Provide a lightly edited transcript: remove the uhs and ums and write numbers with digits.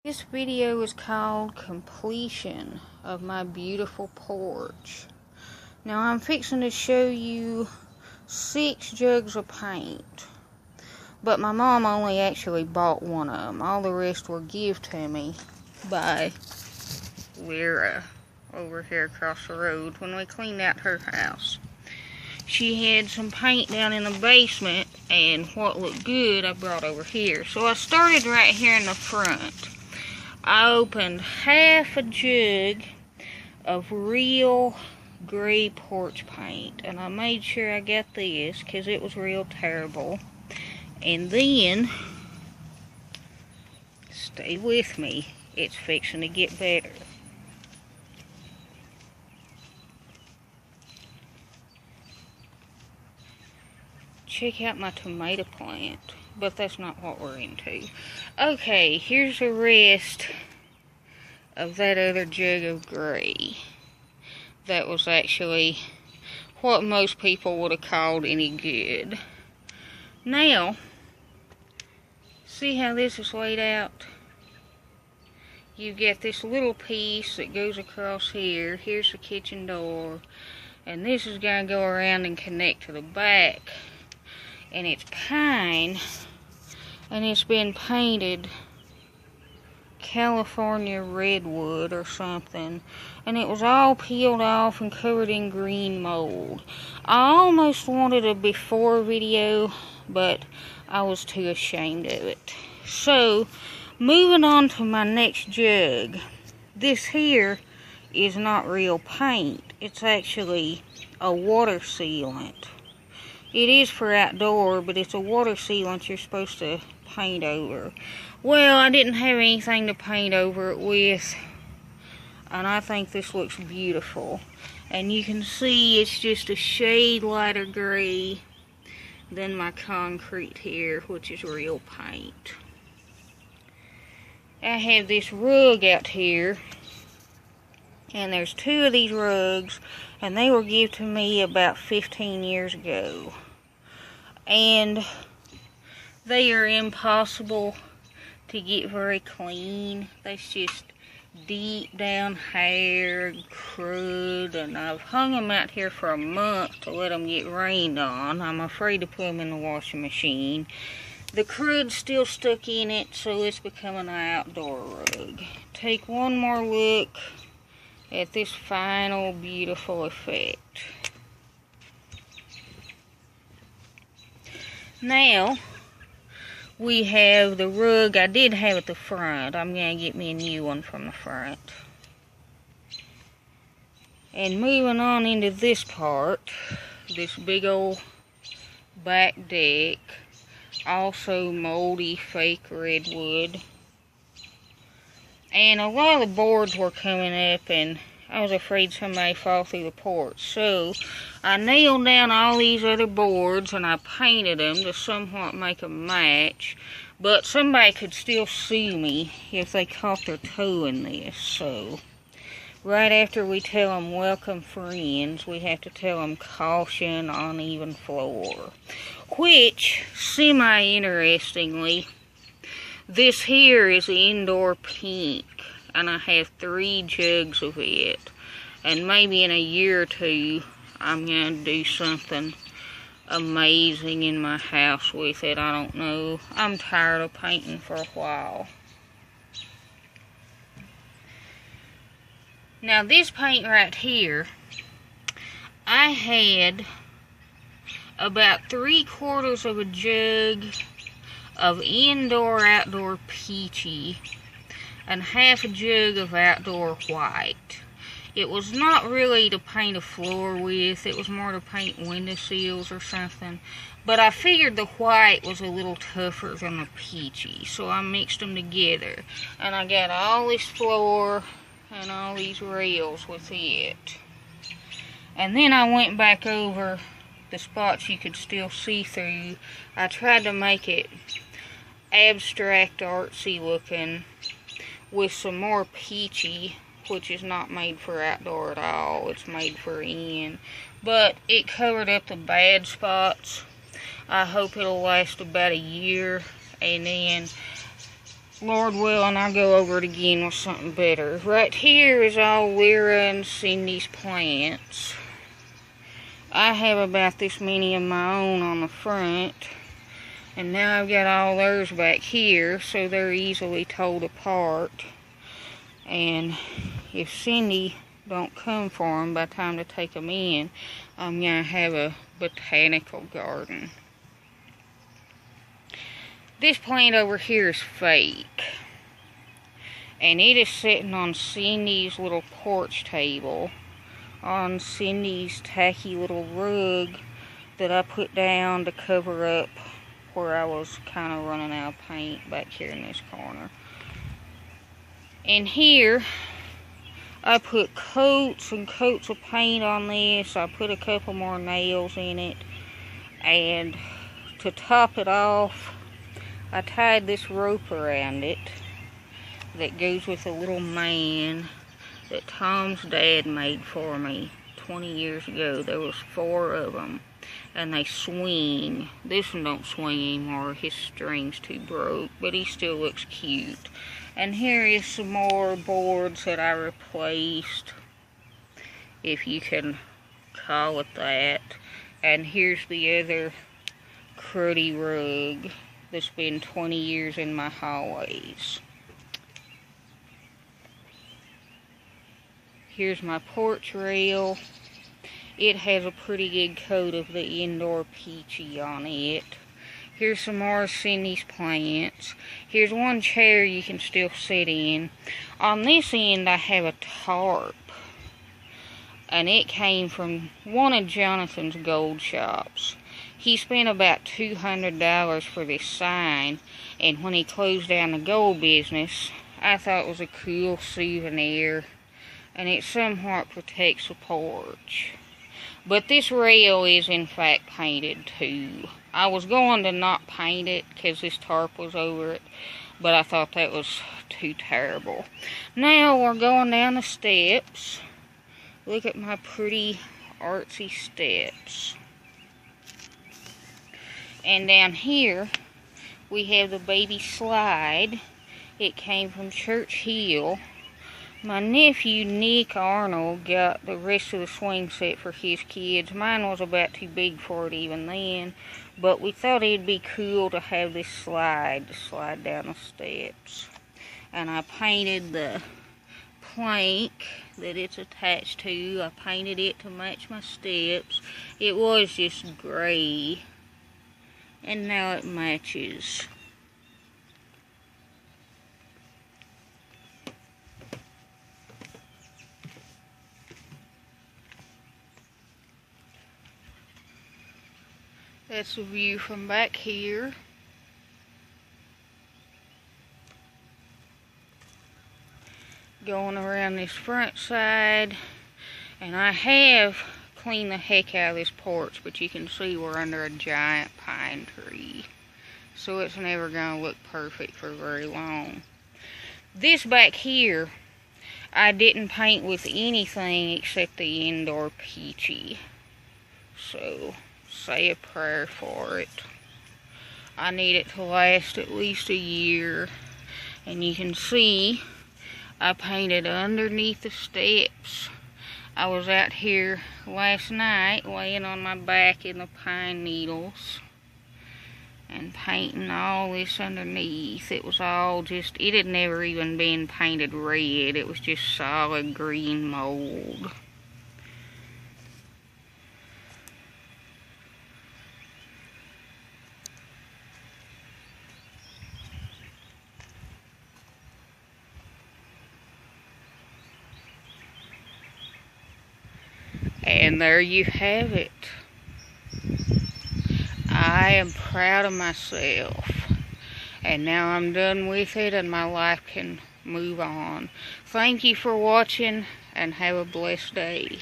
This video is called Completion of My Beautiful Porch. Now I'm fixing to show you 6 jugs of paint. But my mom only actually bought one of them. All the rest were given to me by Lyra over here across the road when we cleaned out her house. She had some paint down in the basement, and what looked good I brought over here. So I started right here in the front. I opened half a jug of real gray porch paint, and I made sure I got this because it was real terrible. And then, stay with me, it's fixing to get better. Check out my tomato plant, but that's not what we're into. Okay, here's the rest of that other jug of gray. That was actually what most people would have called any good. Now, see how this is laid out? You get this little piece that goes across here. Here's the kitchen door. And this is going to go around and connect to the back. And it's pine, and it's been painted California redwood or something, and it was all peeled off and covered in green mold. I almost wanted a before video, but I was too ashamed of it. So, moving on to my next jug. This here is not real paint. It's actually a water sealant. It is for outdoor, but it's a water sealant you're supposed to paint over. Well, I didn't have anything to paint over it with, and I think this looks beautiful. And you can see it's just a shade lighter gray than my concrete here, which is real paint. I have this rug out here, and there's 2 of these rugs, and they were given to me about 15 years ago. And they are impossible to get very clean. There's just deep down hair and crud, and I've hung them out here for a month to let them get rained on. I'm afraid to put them in the washing machine. The crud's still stuck in it, so it's becoming an outdoor rug. Take one more look at this final beautiful effect. Now, we have the rug I did have at the front. I'm going to get me a new one from the front. And moving on into this part, this big old back deck, also moldy fake redwood. And a lot of the boards were coming up, and I was afraid somebody fall through the porch. So I nailed down all these other boards and I painted them to somewhat make a match. But somebody could still sue me if they caught their toe in this. So right after we tell them welcome friends, we have to tell them caution uneven floor. Which, semi-interestingly, this here is indoor pink, and I have 3 jugs of it. And maybe in a year or 2, I'm going to do something amazing in my house with it. I don't know. I'm tired of painting for a while. Now this paint right here, I had about 3/4 of a jug of indoor-outdoor peachy and half a jug of outdoor white. It was not really to paint a floor with, it was more to paint windowsills or something. But I figured the white was a little tougher than the peachy, so I mixed them together. And I got all this floor and all these rails with it. And then I went back over the spots you could still see through. I tried to make it abstract artsy looking with some more peachy, which is not made for outdoor at all. It's made for in. But it covered up the bad spots. I hope it'll last about a year. And then Lord willing, I'll go over it again with something better. Right here is all Lyra and Cindy's plants. I have about this many of my own on the front. And now I've got all theirs back here, so they're easily told apart. And if Cindy don't come for them by the time to take them in, I'm going to have a botanical garden. This plant over here is fake. And it is sitting on Cindy's little porch table, on Cindy's tacky little rug that I put down to cover up where I was kind of running out of paint back here in this corner. And here, I put coats and coats of paint on this. I put a couple more nails in it. And to top it off, I tied this rope around it that goes with a little man that Tom's dad made for me 20 years ago. There was 4 of them. And they swing. This one don't swing anymore. His string's too broke, but he still looks cute. And here is some more boards that I replaced, if you can call it that. And here's the other cruddy rug that's been 20 years in my hallways. Here's my porch rail. It has a pretty good coat of the indoor peachy on it. Here's some more Cindy's plants. Here's one chair you can still sit in. On this end I have a tarp. And it came from one of Jonathan's gold shops. He spent about $200 for this sign. And when he closed down the gold business, I thought it was a cool souvenir. And it somewhat protects the porch. But this rail is in fact painted too. I was going to not paint it because this tarp was over it, but I thought that was too terrible. Now we're going down the steps. Look at my pretty artsy steps. And down here we have the baby slide. It came from Church Hill. My nephew, Nick Arnold, got the rest of the swing set for his kids. Mine was about too big for it even then, but we thought it'd be cool to have this slide to slide down the steps. And I painted the plank that it's attached to. I painted it to match my steps. It was just gray, and now it matches. That's the view from back here. Going around this front side. And I have cleaned the heck out of this porch, but you can see we're under a giant pine tree. So it's never going to look perfect for very long. This back here, I didn't paint with anything except the indoor peachy. So say a prayer for it. I need it to last at least a year. And you can see I painted underneath the steps. I was out here last night laying on my back in the pine needles and painting all this underneath. It was all just, it had never even been painted red. It was just solid green mold. And there you have it. I am proud of myself. And now I'm done with it and my life can move on. Thank you for watching and have a blessed day.